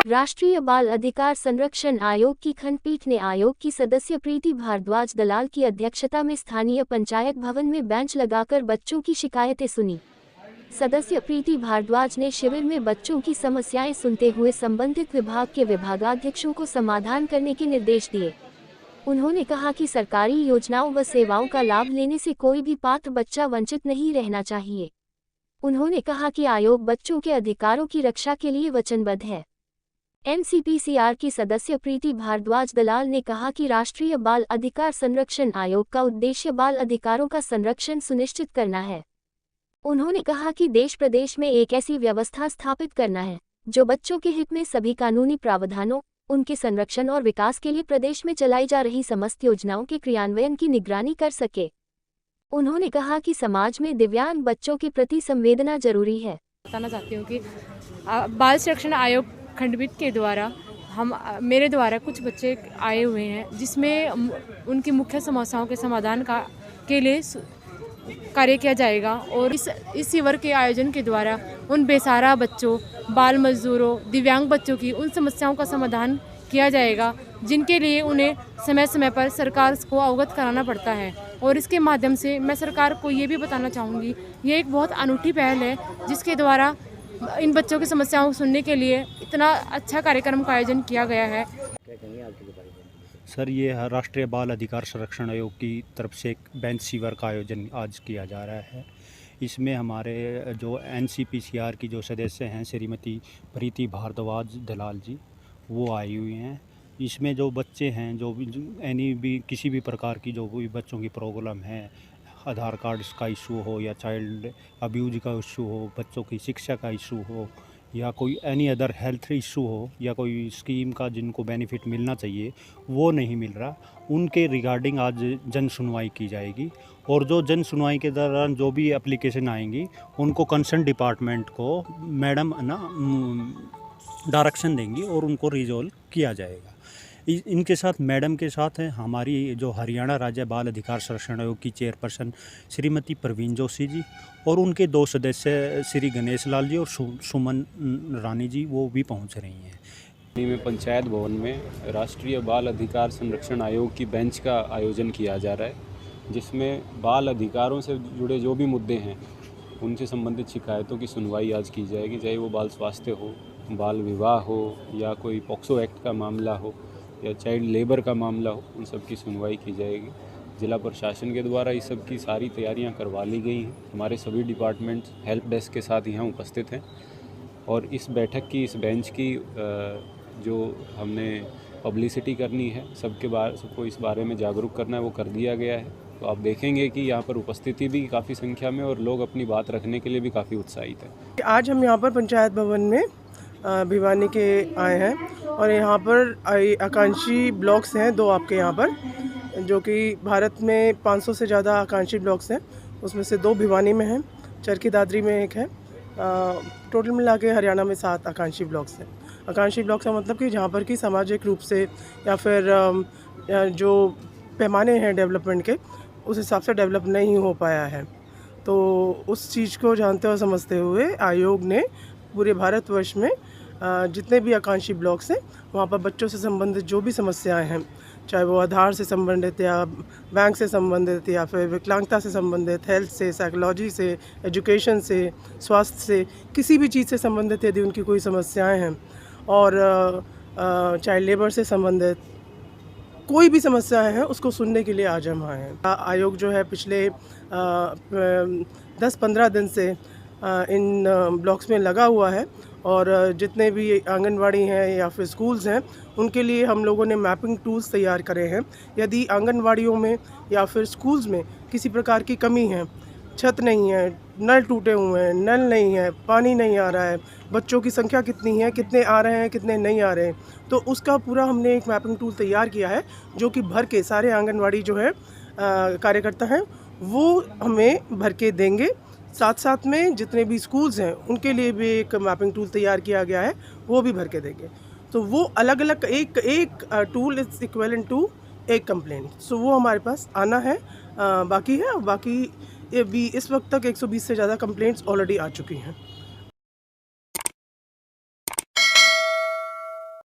राष्ट्रीय बाल अधिकार संरक्षण आयोग की खंडपीठ ने आयोग की सदस्य प्रीति भारद्वाज दलाल की अध्यक्षता में स्थानीय पंचायत भवन में बेंच लगाकर बच्चों की शिकायतें सुनी। सदस्य प्रीति भारद्वाज ने शिविर में बच्चों की समस्याएं सुनते हुए संबंधित विभाग के विभागाध्यक्षों को समाधान करने के निर्देश दिए। उन्होंने कहा कि सरकारी योजनाओं व सेवाओं का लाभ लेने से कोई भी पात्र बच्चा वंचित नहीं रहना चाहिए। उन्होंने कहा कि आयोग बच्चों के अधिकारों की रक्षा के लिए वचनबद्ध है। एनसीपीसीआर की सदस्य प्रीति भारद्वाज दलाल ने कहा कि राष्ट्रीय बाल अधिकार संरक्षण आयोग का उद्देश्य बाल अधिकारों का संरक्षण सुनिश्चित करना है। उन्होंने कहा कि देश प्रदेश में एक ऐसी व्यवस्था स्थापित करना है जो बच्चों के हित में सभी कानूनी प्रावधानों, उनके संरक्षण और विकास के लिए प्रदेश में चलाई जा रही समस्त योजनाओं के क्रियान्वयन की निगरानी कर सके। उन्होंने कहा कि समाज में दिव्यांग बच्चों के प्रति संवेदना जरूरी है। बताना चाहती हूँ कि बाल संरक्षण आयोग खंडपीठ के द्वारा मेरे द्वारा कुछ बच्चे आए हुए हैं, जिसमें उनकी मुख्य समस्याओं के समाधान के लिए कार्य किया जाएगा। और इस शिविर के आयोजन के द्वारा उन बेसहारा बच्चों, बाल मजदूरों, दिव्यांग बच्चों की उन समस्याओं का समाधान किया जाएगा जिनके लिए उन्हें समय समय पर सरकार को अवगत कराना पड़ता है। और इसके माध्यम से मैं सरकार को ये भी बताना चाहूँगी, ये एक बहुत अनूठी पहल है जिसके द्वारा इन बच्चों की समस्याओं को सुनने के लिए इतना अच्छा कार्यक्रम का आयोजन किया गया है। सर, ये राष्ट्रीय बाल अधिकार संरक्षण आयोग की तरफ से एक बेंच शिविर का आयोजन आज किया जा रहा है। इसमें हमारे जो एनसीपीसीआर की जो सदस्य हैं श्रीमती प्रीति भारद्वाज दलाल जी, वो आई हुई हैं। इसमें जो बच्चे हैं, जो भी किसी भी प्रकार की जो भी बच्चों की प्रॉब्लम है, आधार कार्ड का इशू हो या चाइल्ड अब्यूज का इशू हो, बच्चों की शिक्षा का इशू हो या कोई एनी अदर हेल्थ इशू हो या कोई स्कीम का जिनको बेनिफिट मिलना चाहिए वो नहीं मिल रहा, उनके रिगार्डिंग आज जन सुनवाई की जाएगी। और जो जन सुनवाई के दौरान जो भी एप्लीकेशन आएंगी उनको कंसर्न डिपार्टमेंट को मैडम डायरेक्शन देंगी और उनको रिजॉल्व किया जाएगा। इनके साथ मैडम के साथ हैं हमारी जो हरियाणा राज्य बाल अधिकार संरक्षण आयोग की चेयरपर्सन श्रीमती प्रवीण जोशी जी, और उनके दो सदस्य श्री गणेश लाल जी और सुमन रानी जी, वो भी पहुंच रही हैं। में पंचायत भवन में राष्ट्रीय बाल अधिकार संरक्षण आयोग की बेंच का आयोजन किया जा रहा है, जिसमें बाल अधिकारों से जुड़े जो भी मुद्दे हैं उनसे संबंधित शिकायतों की सुनवाई आज की जाएगी, चाहे वो बाल स्वास्थ्य हो, बाल विवाह हो या कोई पॉक्सो एक्ट का मामला हो या चाइल्ड लेबर का मामला हो, उन सब की सुनवाई की जाएगी। जिला प्रशासन के द्वारा इस सब की सारी तैयारियां करवा ली गई हैं। हमारे सभी डिपार्टमेंट्स हेल्प डेस्क के साथ यहाँ उपस्थित हैं और इस बैठक की, इस बेंच की जो हमने पब्लिसिटी करनी है, सबको इस बारे में जागरूक करना है, वो कर दिया गया है। तो आप देखेंगे कि यहाँ पर उपस्थिति भी काफ़ी संख्या में और लोग अपनी बात रखने के लिए भी काफ़ी उत्साहित हैं। आज हम यहाँ पर पंचायत भवन में भिवानी के आए हैं और यहाँ पर आकांक्षी ब्लॉक्स हैं 2 आपके यहाँ पर, जो कि भारत में 500 से ज़्यादा आकांक्षी ब्लॉक्स हैं, उसमें से 2 भिवानी में हैं, चरखी दादरी में एक है। टोटल मिला के हरियाणा में 7 आकांक्षी ब्लॉक्स हैं। आकांक्षी ब्लॉक्स का मतलब कि जहाँ पर कि सामाजिक रूप से या फिर जो पैमाने हैं डेवलपमेंट के, उस हिसाब से डेवलप नहीं हो पाया है। तो उस चीज़ को जानते और समझते हुए आयोग ने पूरे भारतवर्ष में जितने भी आकांक्षी ब्लॉक्स हैं वहाँ पर बच्चों से संबंधित जो भी समस्याएं हैं, चाहे वो आधार से संबंधित या बैंक से संबंधित या फिर विकलांगता से संबंधित, हेल्थ से, साइकोलॉजी से, एजुकेशन से, स्वास्थ्य से, किसी भी चीज़ से संबंधित यदि उनकी कोई समस्याएं हैं और चाइल्ड लेबर से संबंधित कोई भी समस्याएं हैं, उसको सुनने के लिए आज हम आए हैं। आयोग जो है पिछले 10-15 दिन से इन ब्लॉक्स में लगा हुआ है और जितने भी आंगनवाड़ी हैं या फिर स्कूल्स हैं, उनके लिए हम लोगों ने मैपिंग टूल्स तैयार करे हैं। यदि आंगनवाड़ियों में या फिर स्कूल्स में किसी प्रकार की कमी है, छत नहीं है, नल टूटे हुए हैं, नल नहीं है, पानी नहीं आ रहा है, बच्चों की संख्या कितनी है, कितने आ रहे हैं, कितने नहीं आ रहे हैं, तो उसका पूरा हमने एक मैपिंग टूल तैयार किया है, जो कि भर के सारे आंगनवाड़ी जो है कार्यकर्ता हैं वो हमें भर के देंगे। साथ साथ में जितने भी स्कूल्स हैं उनके लिए भी एक मैपिंग टूल तैयार किया गया है, वो भी भर के देंगे। तो वो अलग अलग एक टूल इज इक्विवेलेंट टू एक कंप्लेंट, सो वो हमारे पास आना है, बाकी है। बाकी इस वक्त तक 120 से ज़्यादा कंप्लेंट्स ऑलरेडी आ चुकी हैं।